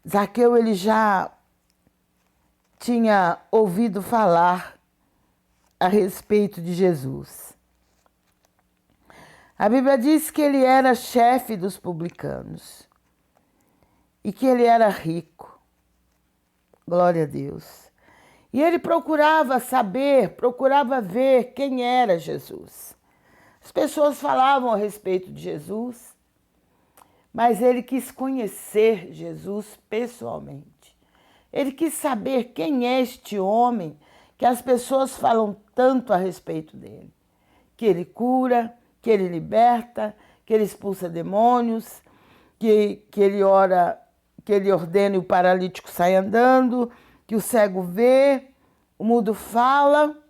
Zaqueu ele já tinha ouvido falar a respeito de Jesus. A Bíblia diz que ele era chefe dos publicanos e que ele era rico. Glória a Deus. E ele procurava saber, procurava ver quem era Jesus. As pessoas falavam a respeito de Jesus, mas ele quis conhecer Jesus pessoalmente. Ele quis saber quem é este homem que as pessoas falam tanto a respeito dele. Que ele cura, que ele liberta, que ele expulsa demônios, que ele ora, que ele ordena e o paralítico sai andando, que o cego vê, o mudo fala.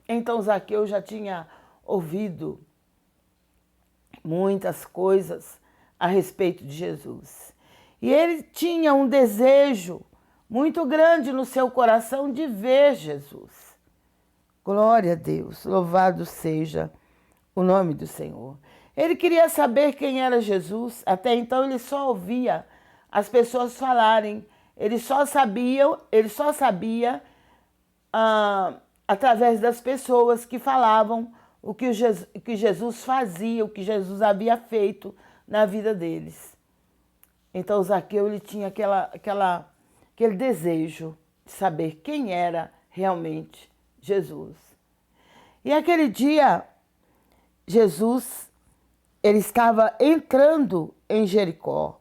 Então Zaqueu já tinha ouvido muitas coisas a respeito de Jesus. E ele tinha um desejo muito grande no seu coração de ver Jesus. Glória a Deus, louvado seja o nome do Senhor. Ele queria saber quem era Jesus, até então ele só ouvia as pessoas falarem, ele só sabia através das pessoas que falavam o que Jesus fazia, o que Jesus havia feito na vida deles. Então Zaqueu ele tinha aquele desejo de saber quem era realmente Jesus. E aquele dia, Jesus, ele estava entrando em Jericó.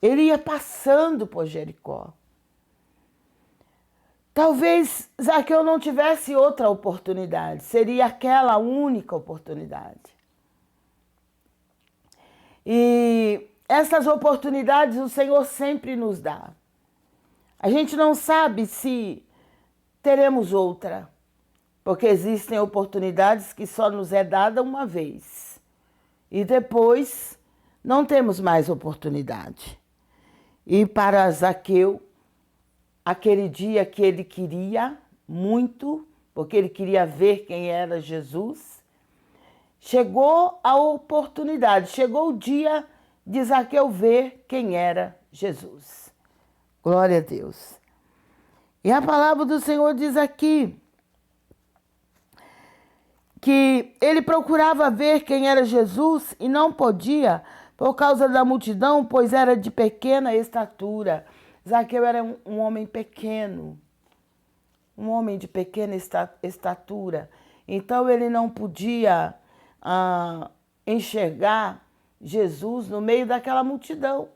Ele ia passando por Jericó. Talvez Zaqueu não tivesse outra oportunidade, seria aquela única oportunidade. E essas oportunidades o Senhor sempre nos dá. A gente não sabe se teremos outra, porque existem oportunidades que só nos é dada uma vez. E depois não temos mais oportunidade. E para Zaqueu, aquele dia que ele queria muito, porque ele queria ver quem era Jesus, chegou a oportunidade, chegou o dia de Zaqueu ver quem era Jesus. Glória a Deus. E a palavra do Senhor diz aqui que ele procurava ver quem era Jesus e não podia por causa da multidão, pois era de pequena estatura. Zaqueu era um homem pequeno, um homem de pequena estatura. Então ele não podia enxergar Jesus no meio daquela multidão,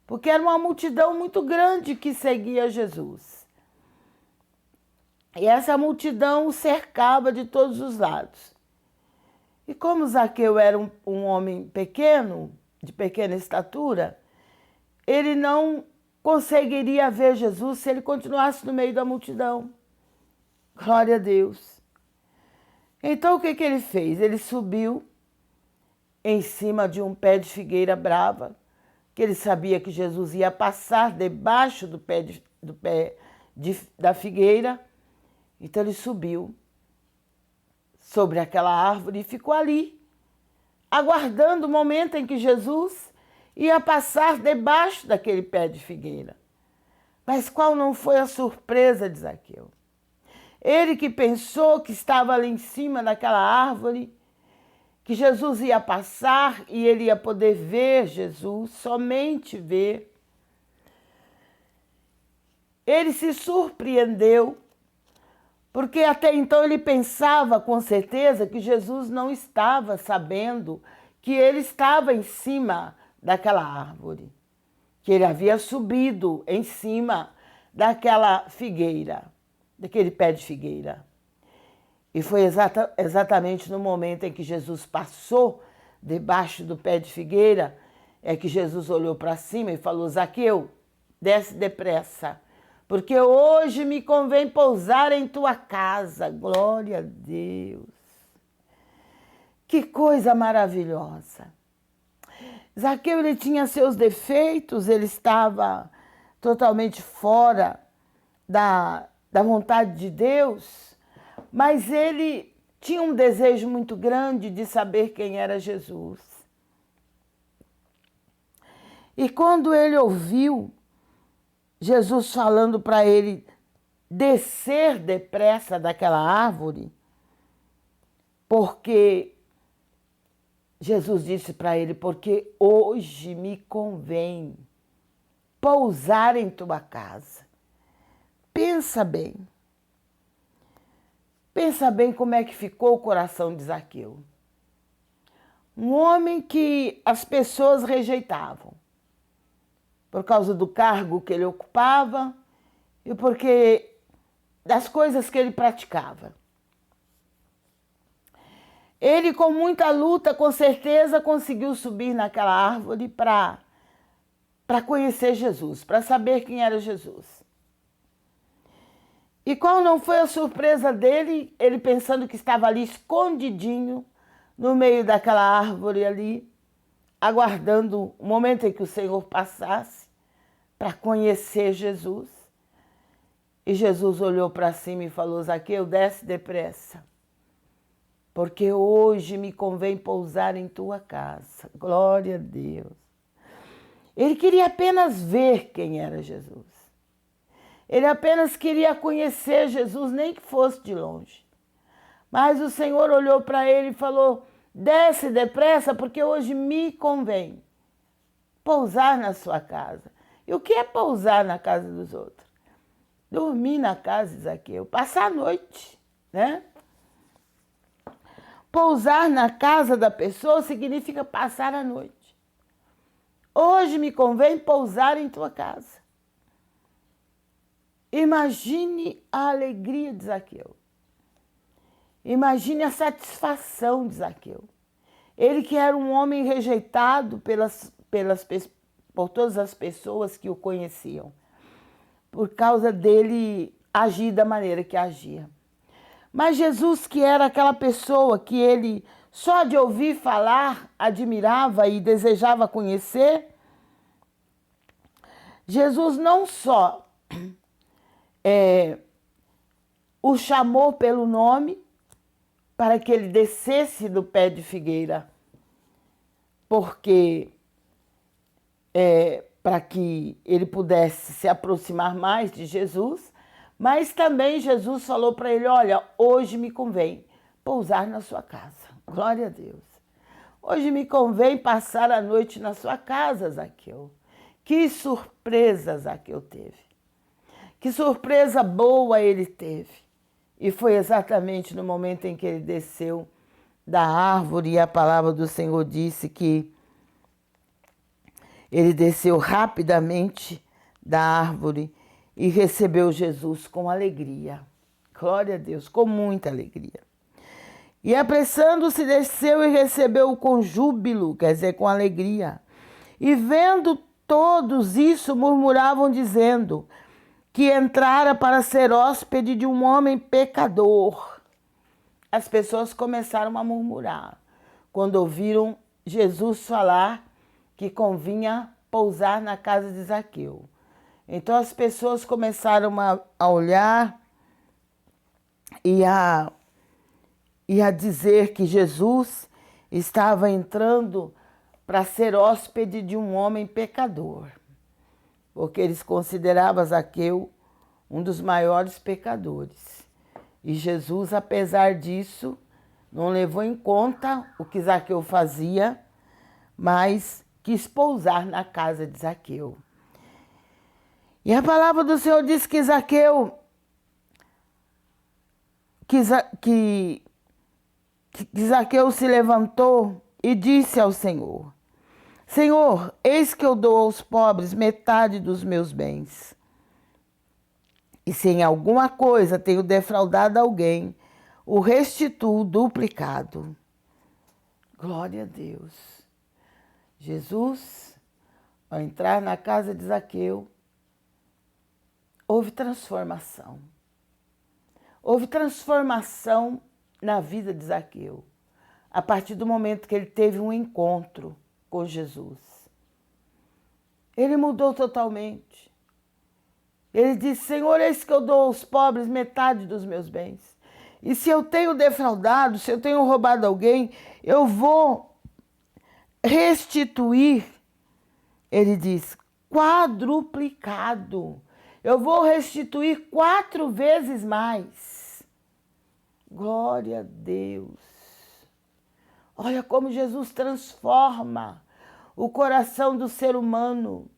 porque era uma multidão muito grande que seguia Jesus. E essa multidão o cercava de todos os lados. E como Zaqueu era um homem pequeno, de pequena estatura, ele não conseguiria ver Jesus se ele continuasse no meio da multidão. Glória a Deus. Então o que ele fez? Ele subiu em cima de um pé de figueira brava, que ele sabia que Jesus ia passar debaixo do pé da figueira. Então ele subiu sobre aquela árvore e ficou ali, aguardando o momento em que Jesus ia passar debaixo daquele pé de figueira. Mas qual não foi a surpresa de Zaqueu? Ele que pensou que estava ali em cima daquela árvore, que Jesus ia passar e ele ia poder ver Jesus, somente ver. Ele se surpreendeu, porque até então ele pensava com certeza que Jesus não estava sabendo que ele estava em cima daquela árvore, que ele havia subido em cima daquela figueira, daquele pé de figueira. E foi exatamente no momento em que Jesus passou debaixo do pé de figueira, é que Jesus olhou para cima e falou: Zaqueu, desce depressa, porque hoje me convém pousar em tua casa. Glória a Deus. Que coisa maravilhosa. Zaqueu, ele tinha seus defeitos, ele estava totalmente fora da vontade de Deus, mas ele tinha um desejo muito grande de saber quem era Jesus. E quando ele ouviu Jesus falando para ele descer depressa daquela árvore, porque Jesus disse para ele, porque hoje me convém pousar em tua casa. Pensa bem. Pensa bem como é que ficou o coração de Zaqueu. Um homem que as pessoas rejeitavam por causa do cargo que ele ocupava e porque das coisas que ele praticava. Ele, com muita luta, com certeza, conseguiu subir naquela árvore para conhecer Jesus, para saber quem era Jesus. E qual não foi a surpresa dele, ele pensando que estava ali escondidinho, no meio daquela árvore ali, aguardando o momento em que o Senhor passasse para conhecer Jesus. E Jesus olhou para cima e falou, Zaqueu, desce depressa, porque hoje me convém pousar em tua casa. Glória a Deus. Ele queria apenas ver quem era Jesus. Ele apenas queria conhecer Jesus, nem que fosse de longe. Mas o Senhor olhou para ele e falou, desce depressa, porque hoje me convém pousar na sua casa. E o que é pousar na casa dos outros? Dormir na casa de Zaqueu, passar a noite, né? Pousar na casa da pessoa significa passar a noite. Hoje me convém pousar em tua casa. Imagine a alegria de Zaqueu. Imagine a satisfação de Zaqueu. Ele que era um homem rejeitado por todas as pessoas que o conheciam, por causa dele agir da maneira que agia. Mas Jesus, que era aquela pessoa que ele, só de ouvir falar, admirava e desejava conhecer, Jesus não só o chamou pelo nome para que ele descesse do pé de figueira, porque para que ele pudesse se aproximar mais de Jesus, mas também Jesus falou para ele, olha, hoje me convém pousar na sua casa. Glória a Deus. Hoje me convém passar a noite na sua casa, Zaqueu. Que surpresa Zaqueu teve. Que surpresa boa ele teve. E foi exatamente no momento em que ele desceu da árvore e a palavra do Senhor disse que ele desceu rapidamente da árvore e recebeu Jesus com alegria. Glória a Deus, com muita alegria. E apressando-se, desceu e recebeu-o com júbilo, quer dizer, com alegria. E vendo todos isso, murmuravam, dizendo que entrara para ser hóspede de um homem pecador. As pessoas começaram a murmurar quando ouviram Jesus falar que convinha pousar na casa de Zaqueu. Então as pessoas começaram a olhar e a dizer que Jesus estava entrando para ser hóspede de um homem pecador, porque eles consideravam Zaqueu um dos maiores pecadores. E Jesus, apesar disso, não levou em conta o que Zaqueu fazia, mas quis pousar na casa de Zaqueu. E a palavra do Senhor diz que Zaqueu, Zaqueu se levantou e disse ao Senhor, Senhor, eis que eu dou aos pobres metade dos meus bens. E se em alguma coisa tenho defraudado alguém, o restituo duplicado. Glória a Deus. Jesus, ao entrar na casa de Zaqueu, houve transformação. Houve transformação na vida de Zaqueu, a partir do momento que ele teve um encontro com Jesus. Ele mudou totalmente. Ele disse, Senhor, eis que eu dou aos pobres metade dos meus bens. E se eu tenho defraudado, se eu tenho roubado alguém, eu vou restituir, ele diz, quadruplicado. eu vou restituir 4 vezes mais. Glória a Deus. Olha como Jesus transforma o coração do ser humano.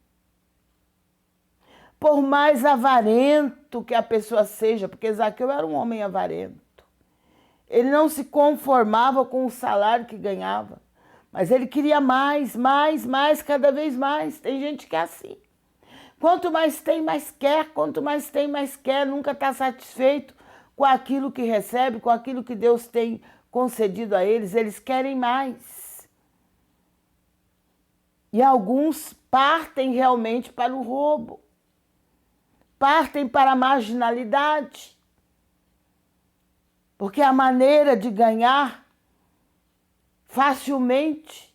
Por mais avarento que a pessoa seja, porque Zaqueu era um homem avarento. Ele não se conformava com o salário que ganhava, mas ele queria mais, mais, mais, cada vez mais. Tem gente que é assim. Quanto mais tem, mais quer. Quanto mais tem, mais quer. Nunca está satisfeito com aquilo que recebe, com aquilo que Deus tem concedido a eles. Eles querem mais. E alguns partem realmente para o roubo. Partem para a marginalidade. Porque a maneira de ganhar facilmente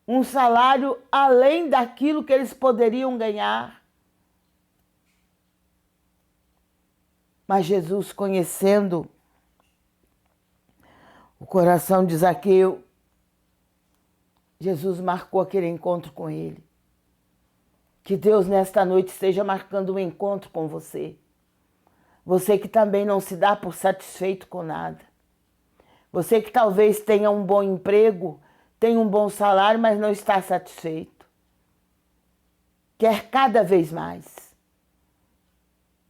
um salário além daquilo que eles poderiam ganhar. Mas Jesus, conhecendo o coração de Zaqueu, Jesus marcou aquele encontro com ele. Que Deus nesta noite esteja marcando um encontro com você. Você que também não se dá por satisfeito com nada. Você que talvez tenha um bom emprego, tenha um bom salário, mas não está satisfeito. Quer cada vez mais.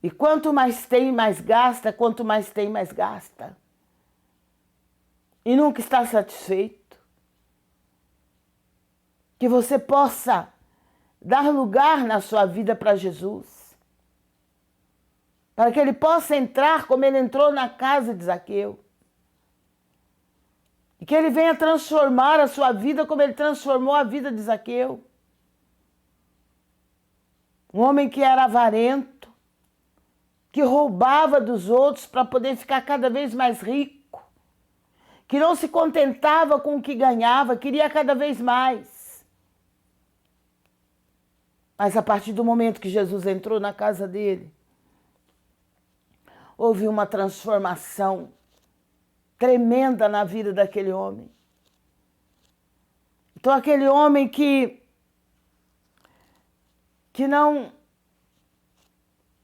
E quanto mais tem, mais gasta. Quanto mais tem, mais gasta. E nunca está satisfeito. Que você possa dar lugar na sua vida para Jesus. Para que ele possa entrar como ele entrou na casa de Zaqueu. E que ele venha transformar a sua vida como ele transformou a vida de Zaqueu. Um homem que era avarento, que roubava dos outros para poder ficar cada vez mais rico, que não se contentava com o que ganhava, queria cada vez mais. Mas a partir do momento que Jesus entrou na casa dele, houve uma transformação tremenda na vida daquele homem. Então aquele homem que não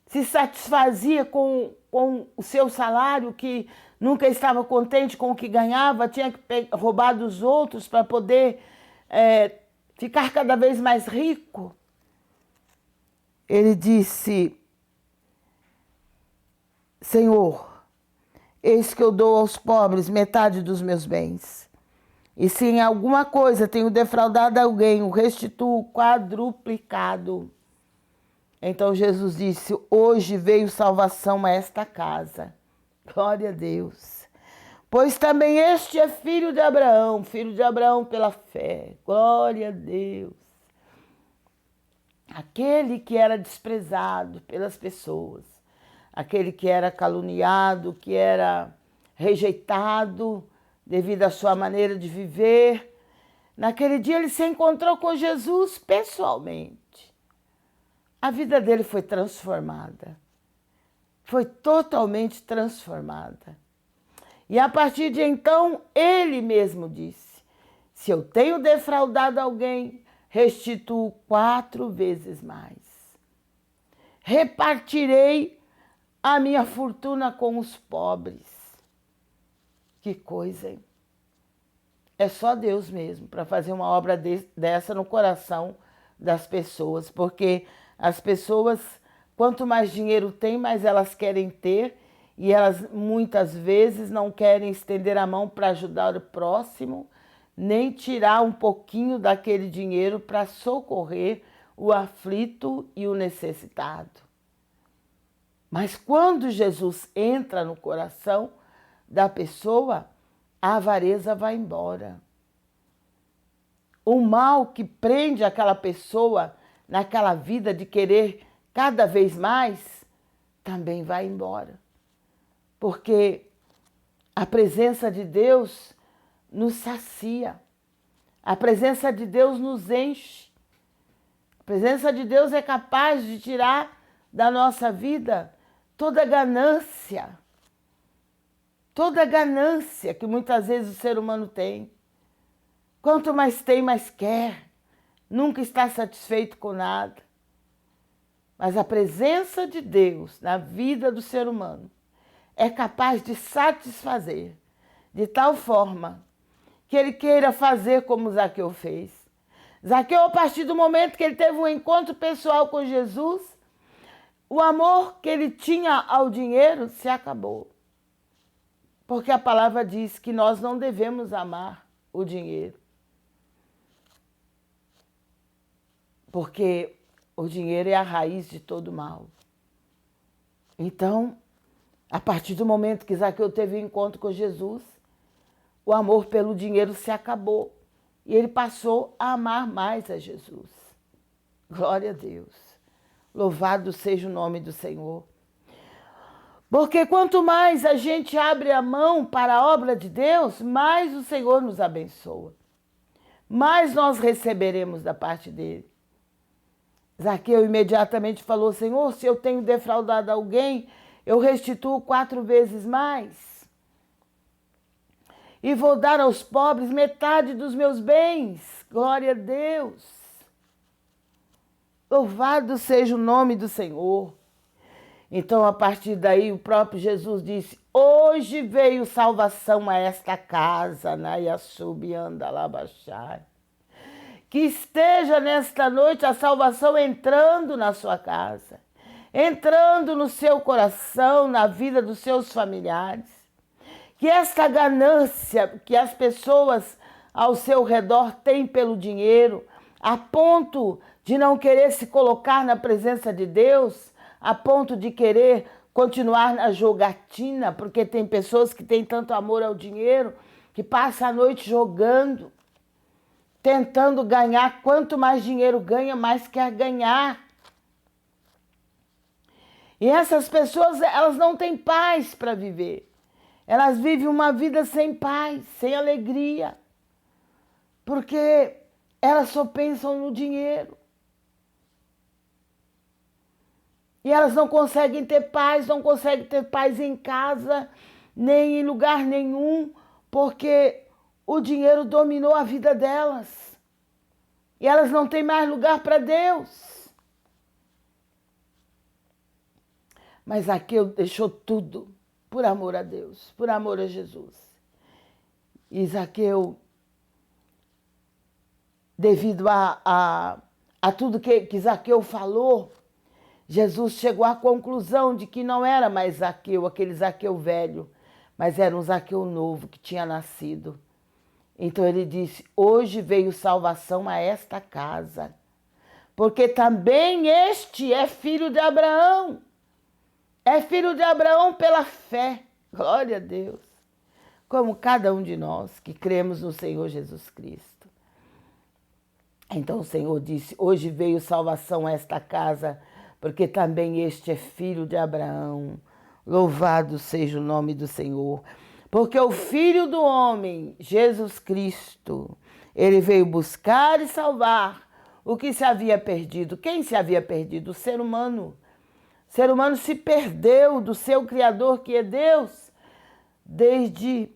se satisfazia com o seu salário, que nunca estava contente com o que ganhava, tinha que roubar dos outros para poder ficar cada vez mais rico. Ele disse: Senhor, eis que eu dou aos pobres metade dos meus bens. E se em alguma coisa tenho defraudado alguém, o restituo quadruplicado. Então Jesus disse: hoje veio salvação a esta casa. Glória a Deus. Pois também este é filho de Abraão pela fé. Glória a Deus. Aquele que era desprezado pelas pessoas, aquele que era caluniado, que era rejeitado devido à sua maneira de viver. Naquele dia ele se encontrou com Jesus pessoalmente. A vida dele foi transformada. Foi totalmente transformada. E a partir de então, ele mesmo disse: se eu tenho defraudado alguém, restituo 4 vezes mais. Repartirei a minha fortuna com os pobres. Que coisa, hein? É só Deus mesmo para fazer uma obra dessa no coração das pessoas, porque as pessoas, quanto mais dinheiro tem, mais elas querem ter, e elas muitas vezes não querem estender a mão para ajudar o próximo, nem tirar um pouquinho daquele dinheiro para socorrer o aflito e o necessitado. Mas quando Jesus entra no coração da pessoa, a avareza vai embora. O mal que prende aquela pessoa naquela vida de querer cada vez mais, também vai embora. Porque a presença de Deus nos sacia. A presença de Deus nos enche. A presença de Deus é capaz de tirar da nossa vida toda ganância. Toda ganância que muitas vezes o ser humano tem. Quanto mais tem, mais quer. Nunca está satisfeito com nada. Mas a presença de Deus na vida do ser humano é capaz de satisfazer de tal forma que ele queira fazer como Zaqueu fez. Zaqueu, a partir do momento que ele teve um encontro pessoal com Jesus, o amor que ele tinha ao dinheiro se acabou. Porque a palavra diz que nós não devemos amar o dinheiro. Porque o dinheiro é a raiz de todo mal. Então, a partir do momento que Zaqueu teve um encontro com Jesus, o amor pelo dinheiro se acabou. E ele passou a amar mais a Jesus. Glória a Deus. Louvado seja o nome do Senhor. Porque quanto mais a gente abre a mão para a obra de Deus, mais o Senhor nos abençoa. Mais nós receberemos da parte dele. Zaqueu imediatamente falou: Senhor, se eu tenho defraudado alguém, eu restituo 4 vezes mais. E vou dar aos pobres metade dos meus bens. Glória a Deus. Louvado seja o nome do Senhor. Então, a partir daí, o próprio Jesus disse: hoje veio salvação a esta casa, Nayassubiandalabachai. Que esteja nesta noite a salvação entrando na sua casa, entrando no seu coração, na vida dos seus familiares. Que esta ganância que as pessoas ao seu redor têm pelo dinheiro, a ponto de não querer se colocar na presença de Deus, a ponto de querer continuar na jogatina, porque tem pessoas que têm tanto amor ao dinheiro que passam a noite jogando, tentando ganhar. Quanto mais dinheiro ganha, mais quer ganhar. E essas pessoas, elas não têm paz para viver. Elas vivem uma vida sem paz, sem alegria, porque elas só pensam no dinheiro. E elas não conseguem ter paz, não conseguem ter paz em casa, nem em lugar nenhum, porque o dinheiro dominou a vida delas. E elas não têm mais lugar para Deus. Mas Zaqueu deixou tudo por amor a Deus, por amor a Jesus. E Zaqueu, devido a tudo que Zaqueu falou, Jesus chegou à conclusão de que não era mais Zaqueu, aquele Zaqueu velho, mas era um Zaqueu novo que tinha nascido. Então ele disse: hoje veio salvação a esta casa, porque também este é filho de Abraão. É filho de Abraão pela fé. Glória a Deus. Como cada um de nós que cremos no Senhor Jesus Cristo. Então o Senhor disse: hoje veio salvação a esta casa, porque também este é filho de Abraão. Louvado seja o nome do Senhor. Porque o Filho do Homem, Jesus Cristo, ele veio buscar e salvar o que se havia perdido. Quem se havia perdido? O ser humano. O ser humano se perdeu do seu Criador, que é Deus, desde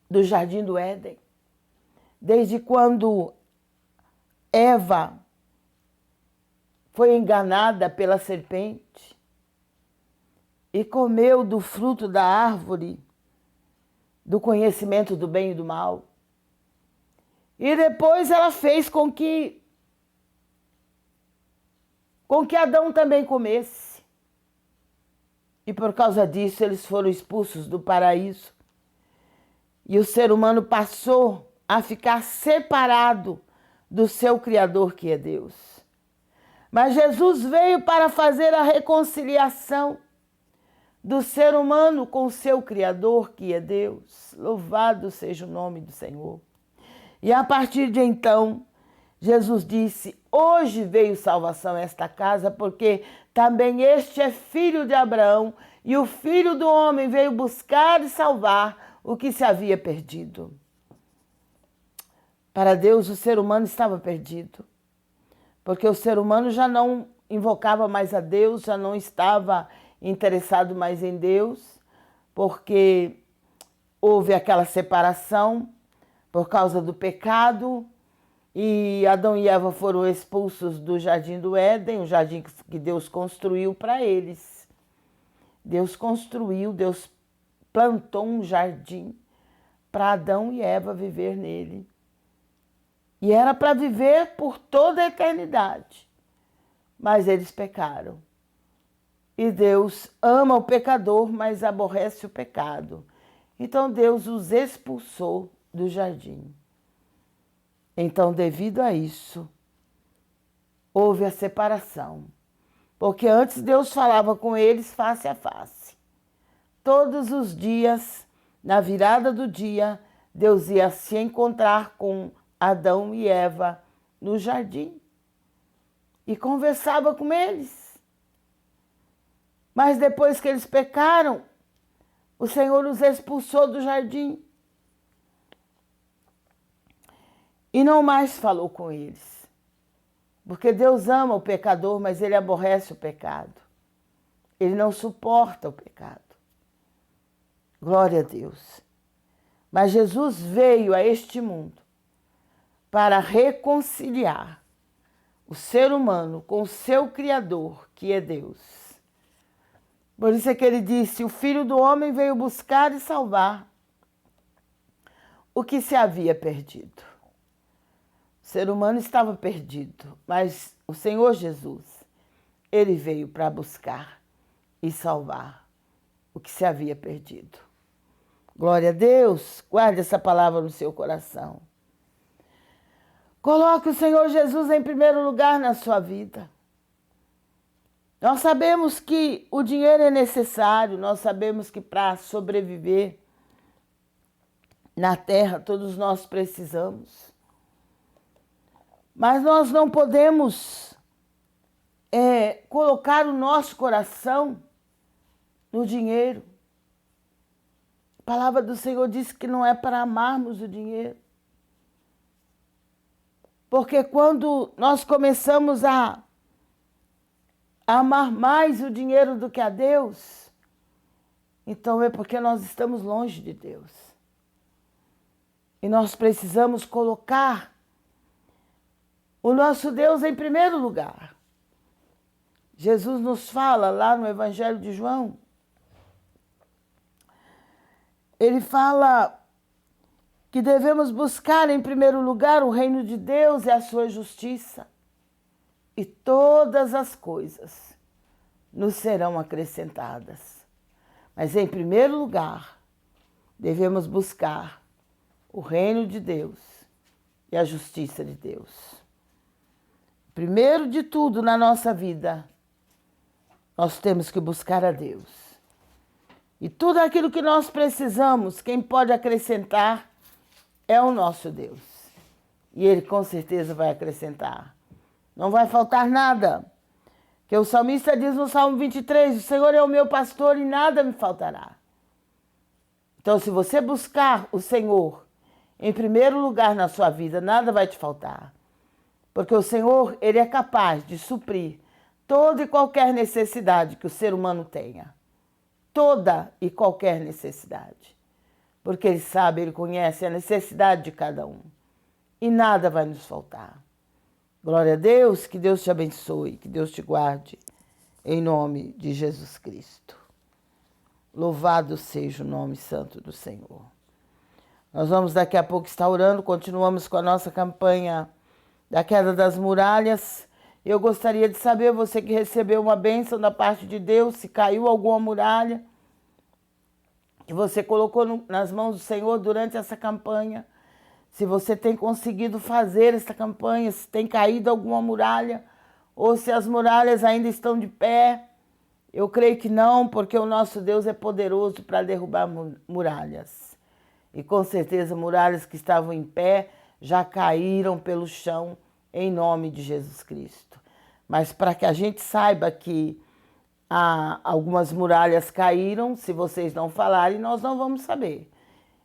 do Jardim do Éden. Desde quando Eva foi enganada pela serpente e comeu do fruto da árvore do conhecimento do bem e do mal. E depois ela fez com que Adão também comesse. E por causa disso eles foram expulsos do paraíso. E o ser humano passou a ficar separado do seu Criador, que é Deus. Mas Jesus veio para fazer a reconciliação do ser humano com o seu Criador, que é Deus. Louvado seja o nome do Senhor. E a partir de então, Jesus disse: hoje veio salvação a esta casa, porque também este é filho de Abraão, e o Filho do Homem veio buscar e salvar o que se havia perdido. Para Deus, o ser humano estava perdido, porque o ser humano já não invocava mais a Deus, já não estava interessado mais em Deus, porque houve aquela separação por causa do pecado, e Adão e Eva foram expulsos do jardim do Éden, o jardim que Deus construiu para eles. Deus construiu, Deus plantou um jardim para Adão e Eva viver nele. E era para viver por toda a eternidade. Mas eles pecaram. E Deus ama o pecador, mas aborrece o pecado. Então Deus os expulsou do jardim. Então, devido a isso, houve a separação. Porque antes Deus falava com eles face a face. Todos os dias, na virada do dia, Deus ia se encontrar com Adão e Eva no jardim e conversava com eles. Mas depois que eles pecaram, o Senhor os expulsou do jardim e não mais falou com eles. Porque Deus ama o pecador, mas Ele aborrece o pecado. Ele não suporta o pecado. Glória a Deus. Mas Jesus veio a este mundo para reconciliar o ser humano com o seu Criador, que é Deus. Por isso é que ele disse: o Filho do Homem veio buscar e salvar o que se havia perdido. O ser humano estava perdido, mas o Senhor Jesus, ele veio para buscar e salvar o que se havia perdido. Glória a Deus, guarde essa palavra no seu coração. Coloque o Senhor Jesus em primeiro lugar na sua vida. Nós sabemos que o dinheiro é necessário, nós sabemos que para sobreviver na terra todos nós precisamos. Mas nós não podemos colocar o nosso coração no dinheiro. A palavra do Senhor diz que não é para amarmos o dinheiro. Porque quando nós começamos a amar mais o dinheiro do que a Deus, então é porque nós estamos longe de Deus. E nós precisamos colocar o nosso Deus em primeiro lugar. Jesus nos fala lá no Evangelho de João, ele fala que devemos buscar em primeiro lugar o reino de Deus e a sua justiça, e todas as coisas nos serão acrescentadas. Mas em primeiro lugar, devemos buscar o reino de Deus e a justiça de Deus. Primeiro de tudo na nossa vida, nós temos que buscar a Deus. E tudo aquilo que nós precisamos, quem pode acrescentar é o nosso Deus. E Ele com certeza vai acrescentar. Não vai faltar nada. Que o salmista diz no Salmo 23, o Senhor é o meu pastor e nada me faltará. Então, se você buscar o Senhor em primeiro lugar na sua vida, nada vai te faltar. Porque o Senhor, Ele é capaz de suprir toda e qualquer necessidade que o ser humano tenha. Toda e qualquer necessidade. Porque Ele sabe, Ele conhece a necessidade de cada um. E nada vai nos faltar. Glória a Deus, que Deus te abençoe, que Deus te guarde, em nome de Jesus Cristo. Louvado seja o nome santo do Senhor. Nós vamos daqui a pouco estar orando, continuamos com a nossa campanha da queda das muralhas. Eu gostaria de saber, você que recebeu uma bênção da parte de Deus, se caiu alguma muralha que você colocou nas mãos do Senhor durante essa campanha. Se você tem conseguido fazer essa campanha, se tem caído alguma muralha, ou se as muralhas ainda estão de pé. Eu creio que não, porque o nosso Deus é poderoso para derrubar muralhas. E com certeza muralhas que estavam em pé já caíram pelo chão em nome de Jesus Cristo. Mas para que a gente saiba que algumas muralhas caíram, se vocês não falarem, nós não vamos saber.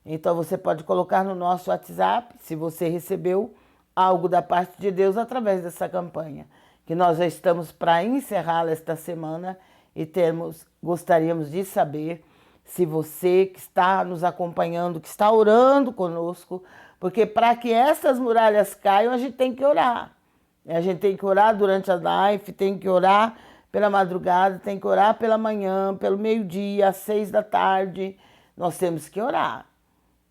Então você pode colocar no nosso WhatsApp, se você recebeu algo da parte de Deus através dessa campanha, que nós já estamos para encerrá-la esta semana e gostaríamos de saber se você que está nos acompanhando, que está orando conosco, Porque para que essas muralhas caiam, a gente tem que orar. A gente tem que orar durante a live, tem que orar pela madrugada, tem que orar pela manhã, pelo meio-dia, às 6 da tarde. Nós temos que orar.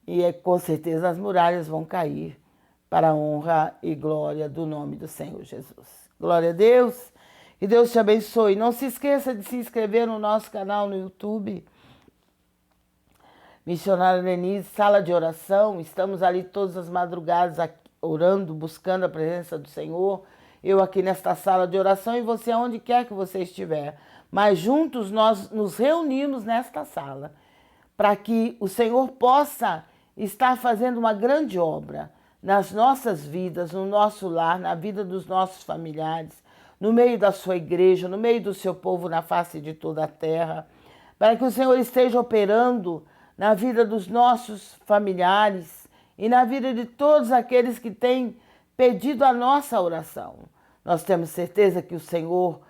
E com certeza as muralhas vão cair para a honra e glória do nome do Senhor Jesus. Glória a Deus. Que Deus te abençoe. Não se esqueça de se inscrever no nosso canal no YouTube. Missionária Lenise, sala de oração. Estamos ali todas as madrugadas orando, buscando a presença do Senhor. Eu aqui nesta sala de oração e você onde quer que você estiver. Mas juntos nós nos reunimos nesta sala para que o Senhor possa estar fazendo uma grande obra nas nossas vidas, no nosso lar, na vida dos nossos familiares, no meio da sua igreja, no meio do seu povo na face de toda a terra, para que o Senhor esteja operando na vida dos nossos familiares e na vida de todos aqueles que têm pedido a nossa oração. Nós temos certeza que o Senhor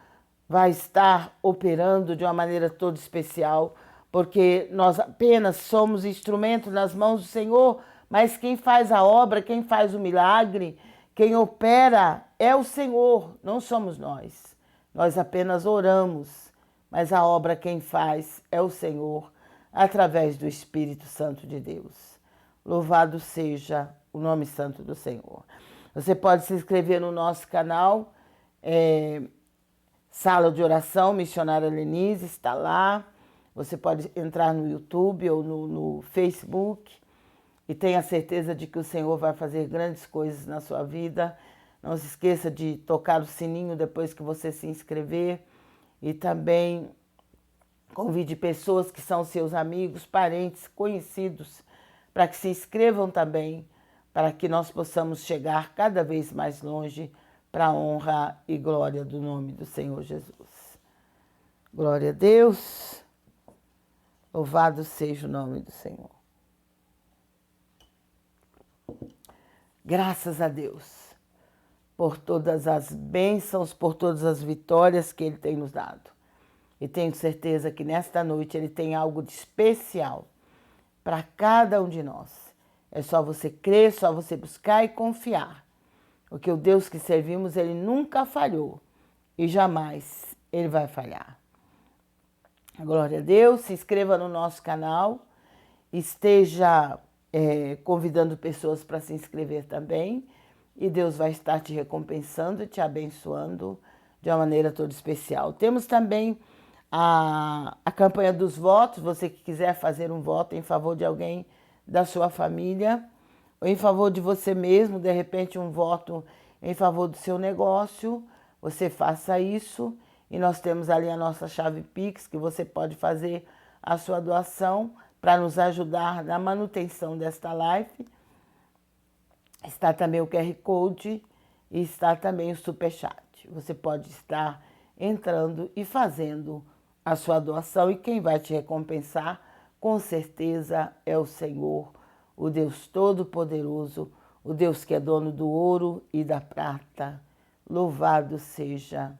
vai estar operando de uma maneira toda especial, porque nós apenas somos instrumentos nas mãos do Senhor, mas quem faz a obra, quem faz o milagre, quem opera é o Senhor, não somos nós. Nós apenas oramos, mas a obra quem faz é o Senhor, através do Espírito Santo de Deus. Louvado seja o nome santo do Senhor. Você pode se inscrever no nosso canal, Sala de Oração Missionária Lenise, está lá. Você pode entrar no YouTube ou no Facebook e tenha certeza de que o Senhor vai fazer grandes coisas na sua vida. Não se esqueça de tocar o sininho depois que você se inscrever e também convide pessoas que são seus amigos, parentes, conhecidos, para que se inscrevam também, para que nós possamos chegar cada vez mais longe para a honra e glória do nome do Senhor Jesus. Glória a Deus. Louvado seja o nome do Senhor. Graças a Deus por todas as bênçãos, por todas as vitórias que Ele tem nos dado. E tenho certeza que nesta noite Ele tem algo de especial para cada um de nós. É só você crer, só você buscar e confiar. Porque o Deus que servimos, Ele nunca falhou e jamais Ele vai falhar. Glória a Deus, se inscreva no nosso canal, esteja convidando pessoas para se inscrever também e Deus vai estar te recompensando e te abençoando de uma maneira toda especial. Temos também a campanha dos votos, você que quiser fazer um voto em favor de alguém da sua família ou em favor de você mesmo, de repente um voto em favor do seu negócio, você faça isso. E nós temos ali a nossa chave Pix, que você pode fazer a sua doação para nos ajudar na manutenção desta live. Está também o QR Code e está também o Superchat. Você pode estar entrando e fazendo a sua doação e quem vai te recompensar, com certeza, é o Senhor, o Deus Todo-Poderoso, o Deus que é dono do ouro e da prata. Louvado seja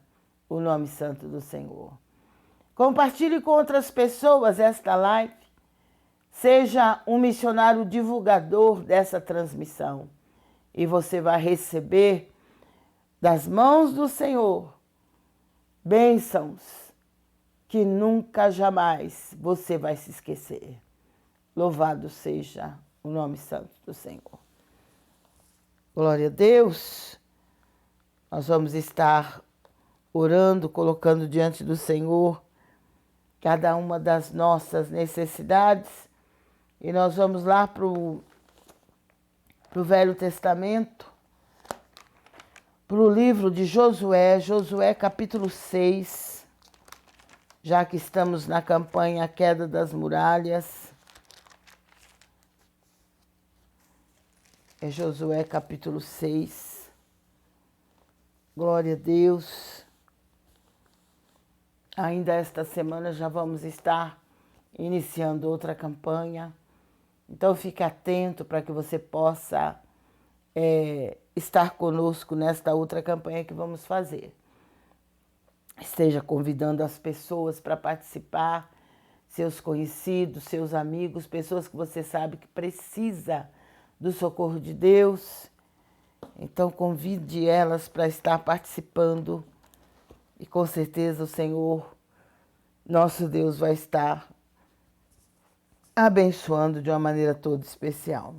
o nome santo do Senhor. Compartilhe com outras pessoas esta live. Seja um missionário divulgador dessa transmissão. E você vai receber das mãos do Senhor bênçãos que nunca, jamais você vai se esquecer. Louvado seja o nome santo do Senhor. Glória a Deus. Nós vamos estar orando, colocando diante do Senhor cada uma das nossas necessidades. E nós vamos lá para o Velho Testamento, para o livro de Josué, Josué capítulo 6, já que estamos na campanha A Queda das Muralhas. É Josué capítulo 6. Glória a Deus. Ainda esta semana já vamos estar iniciando outra campanha. Então fique atento para que você possa estar conosco nesta outra campanha que vamos fazer. Esteja convidando as pessoas para participar, seus conhecidos, seus amigos, pessoas que você sabe que precisa do socorro de Deus. Então convide elas para estar participando e com certeza o Senhor, nosso Deus, vai estar abençoando de uma maneira toda especial.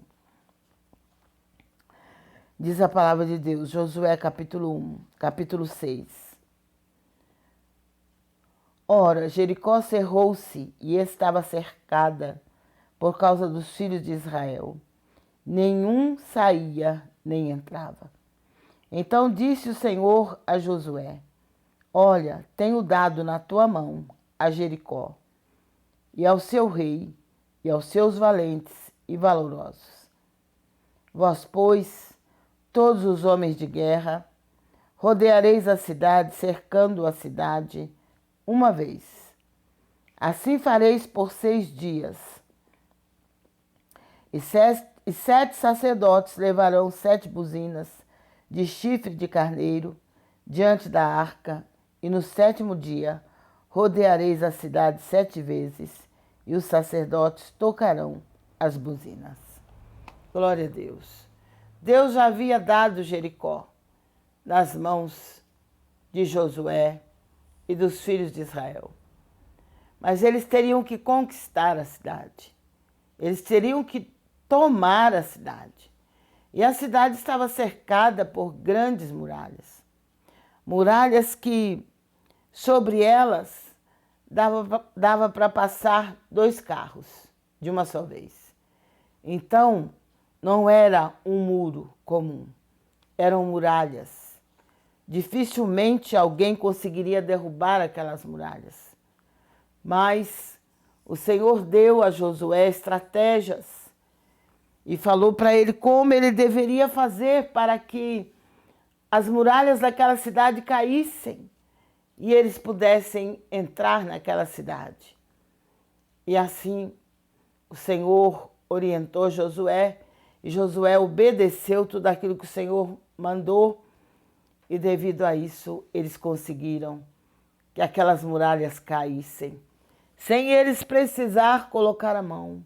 Diz a palavra de Deus, Josué capítulo 1, capítulo 6. Ora, Jericó cerrou-se e estava cercada por causa dos filhos de Israel. Nenhum saía nem entrava. Então disse o Senhor a Josué: Olha, tenho dado na tua mão a Jericó, e ao seu rei, e aos seus valentes e valorosos. Vós, pois, todos os homens de guerra, rodeareis a cidade, cercando a cidade uma vez. Assim fareis por 6 dias. E 7 sacerdotes levarão 7 buzinas de chifre de carneiro diante da arca, e no 7º dia rodeareis a cidade 7 vezes, e os sacerdotes tocarão as buzinas. Glória a Deus. Deus já havia dado Jericó nas mãos de Josué e dos filhos de Israel. Mas eles teriam que conquistar a cidade. Eles teriam que tomar a cidade. E a cidade estava cercada por grandes muralhas. Muralhas que, sobre elas, dava para passar 2 carros de uma só vez. Então, não era um muro comum, eram muralhas. Dificilmente alguém conseguiria derrubar aquelas muralhas. Mas o Senhor deu a Josué estratégias e falou para ele como ele deveria fazer para que as muralhas daquela cidade caíssem e eles pudessem entrar naquela cidade. E assim o Senhor orientou Josué, e Josué obedeceu tudo aquilo que o Senhor mandou, e devido a isso eles conseguiram que aquelas muralhas caíssem, sem eles precisar colocar a mão,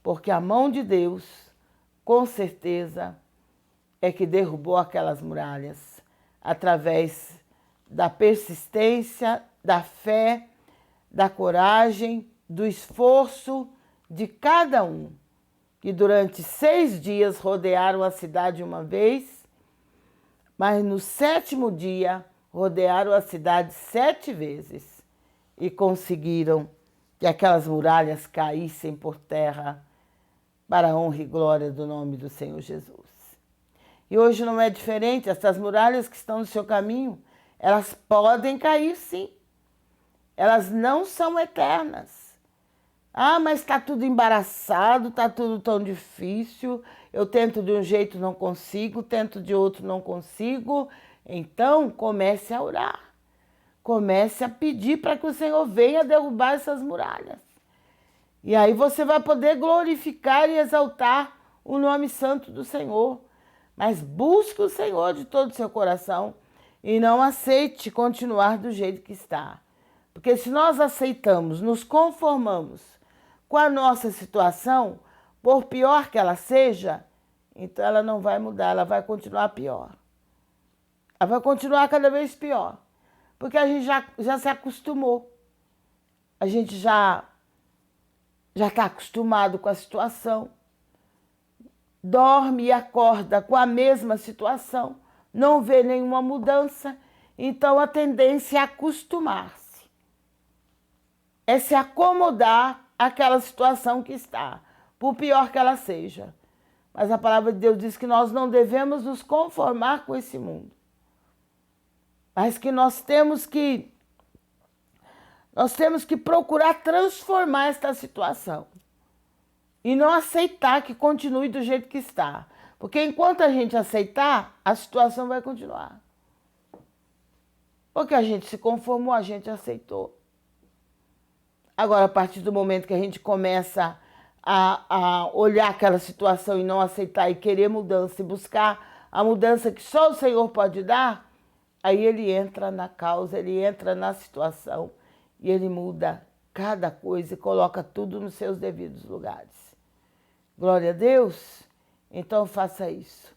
porque a mão de Deus, com certeza, é que derrubou aquelas muralhas, através da persistência, da fé, da coragem, do esforço de cada um, que durante 6 dias rodearam a cidade uma vez, mas no 7º dia rodearam a cidade 7 vezes e conseguiram que aquelas muralhas caíssem por terra para a honra e glória do nome do Senhor Jesus. E hoje não é diferente, essas muralhas que estão no seu caminho, elas podem cair sim. Elas não são eternas. Ah, mas está tudo embaraçado, está tudo tão difícil, eu tento de um jeito, não consigo, tento de outro, não consigo. Então, comece a orar. Comece a pedir para que o Senhor venha derrubar essas muralhas. E aí você vai poder glorificar e exaltar o nome santo do Senhor. Mas busque o Senhor de todo o seu coração e não aceite continuar do jeito que está. Porque se nós aceitamos, nos conformamos com a nossa situação, por pior que ela seja, então ela não vai mudar, ela vai continuar pior. Ela vai continuar cada vez pior. Porque a gente já se acostumou. A gente já está acostumado com a situação. Dorme e acorda com a mesma situação, não vê nenhuma mudança, então a tendência é acostumar-se. É se acomodar àquela situação que está, por pior que ela seja. Mas a palavra de Deus diz que nós não devemos nos conformar com esse mundo, mas que nós temos que procurar transformar esta situação. E não aceitar que continue do jeito que está. Porque enquanto a gente aceitar, a situação vai continuar. Porque a gente se conformou, a gente aceitou. Agora, a partir do momento que a gente começa a olhar aquela situação e não aceitar e querer mudança e buscar a mudança que só o Senhor pode dar, aí ele entra na causa, ele entra na situação e ele muda cada coisa e coloca tudo nos seus devidos lugares. Glória a Deus. Então faça isso.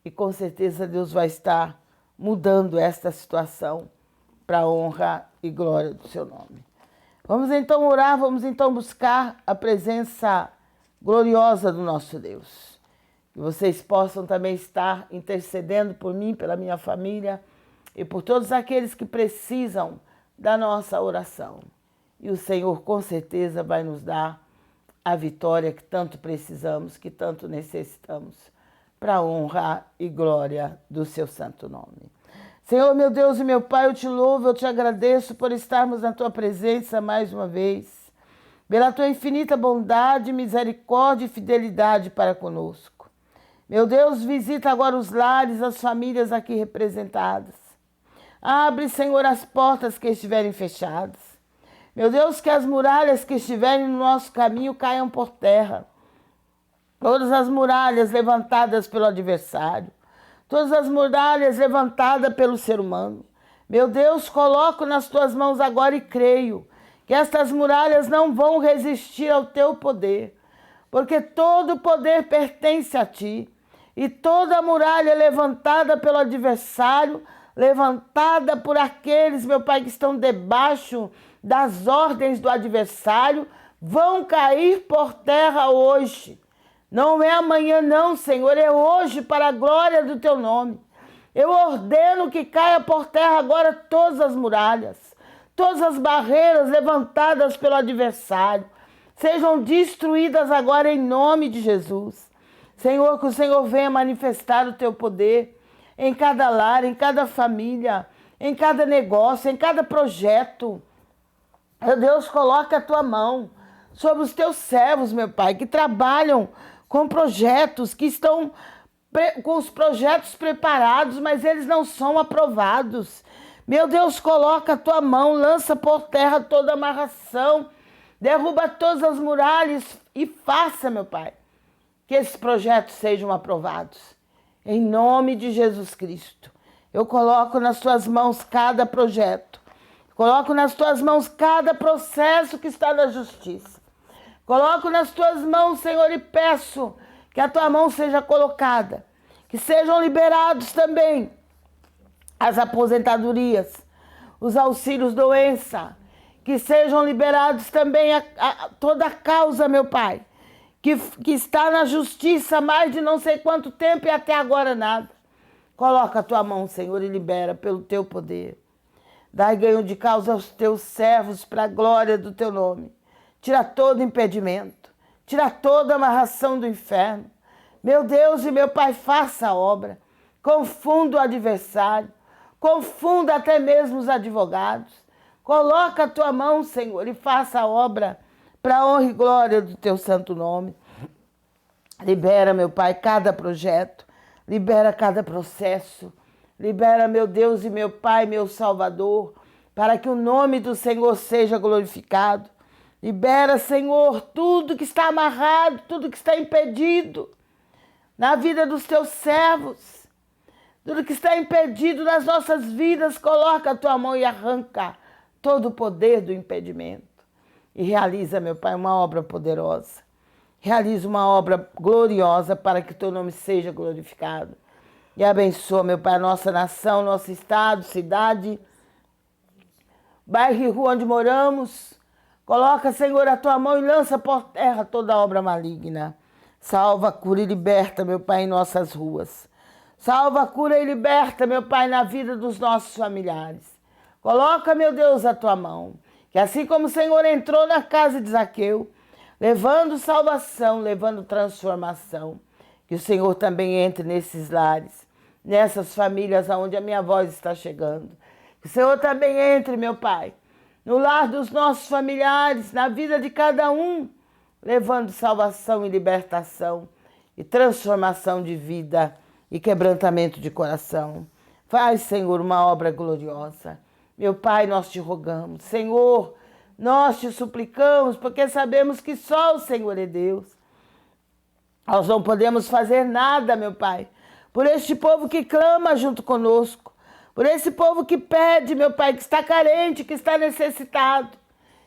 E com certeza Deus vai estar mudando esta situação para a honra e glória do seu nome. Vamos então orar, vamos então buscar a presença gloriosa do nosso Deus. Que vocês possam também estar intercedendo por mim, pela minha família e por todos aqueles que precisam da nossa oração. E o Senhor com certeza vai nos dar a vitória que tanto precisamos, que tanto necessitamos, para a honra e glória do seu santo nome. Senhor, meu Deus e meu Pai, eu te louvo, eu te agradeço por estarmos na tua presença mais uma vez, pela tua infinita bondade, misericórdia e fidelidade para conosco. Meu Deus, visita agora os lares, as famílias aqui representadas. Abre, Senhor, as portas que estiverem fechadas. Meu Deus, que as muralhas que estiverem no nosso caminho caiam por terra. Todas as muralhas levantadas pelo adversário, todas as muralhas levantadas pelo ser humano. Meu Deus, coloco nas tuas mãos agora e creio que estas muralhas não vão resistir ao teu poder, porque todo o poder pertence a ti. E toda a muralha levantada pelo adversário, levantada por aqueles, meu Pai, que estão debaixo das ordens do adversário, vão cair por terra hoje. Não é amanhã não, Senhor, é hoje para a glória do teu nome. Eu ordeno que caia por terra agora todas as muralhas, todas as barreiras levantadas pelo adversário, sejam destruídas agora em nome de Jesus. Senhor, que o Senhor venha manifestar o teu poder em cada lar, em cada família, em cada negócio, em cada projeto. Meu Deus, coloca a tua mão sobre os teus servos, meu Pai, que trabalham com projetos, que estão com os projetos preparados, mas eles não são aprovados. Meu Deus, coloca a tua mão, lança por terra toda amarração, derruba todas as muralhas e faça, meu Pai, que esses projetos sejam aprovados. Em nome de Jesus Cristo, eu coloco nas tuas mãos cada projeto, coloco nas tuas mãos cada processo que está na justiça. Coloco nas tuas mãos, Senhor, e peço que a tua mão seja colocada, que sejam liberados também as aposentadorias, os auxílios doença, que sejam liberados também toda a causa, meu Pai, que está na justiça há mais de não sei quanto tempo e até agora nada. Coloca a tua mão, Senhor, e libera pelo teu poder. Dai ganho de causa aos teus servos para a glória do teu nome. Tira todo impedimento, tira toda amarração do inferno. Meu Deus e meu Pai, faça a obra. Confunda o adversário, confunda até mesmo os advogados. Coloca a tua mão, Senhor, e faça a obra para a honra e glória do teu santo nome. Libera, meu Pai, cada projeto, libera cada processo. Libera, meu Deus e meu Pai, meu Salvador, para que o nome do Senhor seja glorificado. Libera, Senhor, tudo que está amarrado, tudo que está impedido na vida dos teus servos. Tudo que está impedido nas nossas vidas, coloca a tua mão e arranca todo o poder do impedimento. E realiza, meu Pai, uma obra poderosa. Realiza uma obra gloriosa para que o teu nome seja glorificado. E abençoa, meu Pai, a nossa nação, nosso estado, cidade, bairro e rua onde moramos. Coloca, Senhor, a tua mão e lança por terra toda obra maligna. Salva, cura e liberta, meu Pai, em nossas ruas. Salva, cura e liberta, meu Pai, na vida dos nossos familiares. Coloca, meu Deus, a tua mão. Que assim como o Senhor entrou na casa de Zaqueu, levando salvação, levando transformação, que o Senhor também entre nesses lares, nessas famílias onde a minha voz está chegando. Que o Senhor também entre, meu Pai, no lar dos nossos familiares, na vida de cada um, levando salvação e libertação, e transformação de vida e quebrantamento de coração. Faz, Senhor, uma obra gloriosa. Meu Pai, nós te rogamos. Senhor, nós te suplicamos, porque sabemos que só o Senhor é Deus. Nós não podemos fazer nada, meu Pai, por este povo que clama junto conosco, por esse povo que pede, meu Pai, que está carente, que está necessitado.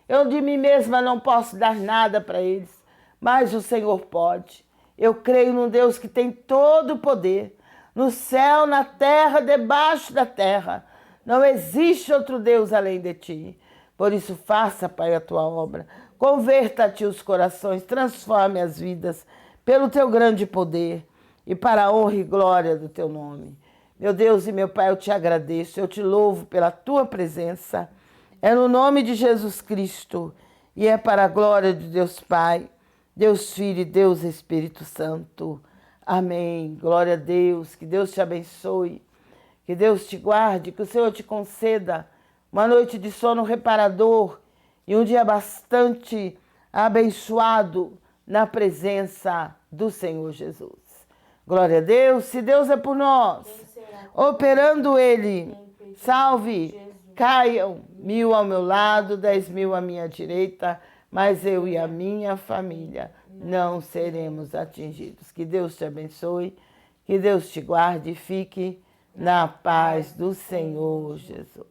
Eu de mim mesma não posso dar nada para eles, mas o Senhor pode. Eu creio num Deus que tem todo o poder, no céu, na terra, debaixo da terra. Não existe outro Deus além de ti. Por isso, faça, Pai, a tua obra. Converta a ti os corações, transforme as vidas pelo teu grande poder e para a honra e glória do teu nome. Meu Deus e meu Pai, eu te agradeço, eu te louvo pela tua presença. É no nome de Jesus Cristo e é para a glória de Deus Pai, Deus Filho e Deus Espírito Santo. Amém. Glória a Deus. Que Deus te abençoe. Que Deus te guarde. Que o Senhor te conceda uma noite de sono reparador e um dia bastante abençoado na presença do Senhor Jesus. Glória a Deus. Se Deus é por nós, operando Ele, salve, caiam 1000 ao meu lado, 10.000 à minha direita, mas eu e a minha família não seremos atingidos. Que Deus te abençoe, que Deus te guarde e fique na paz do Senhor Jesus.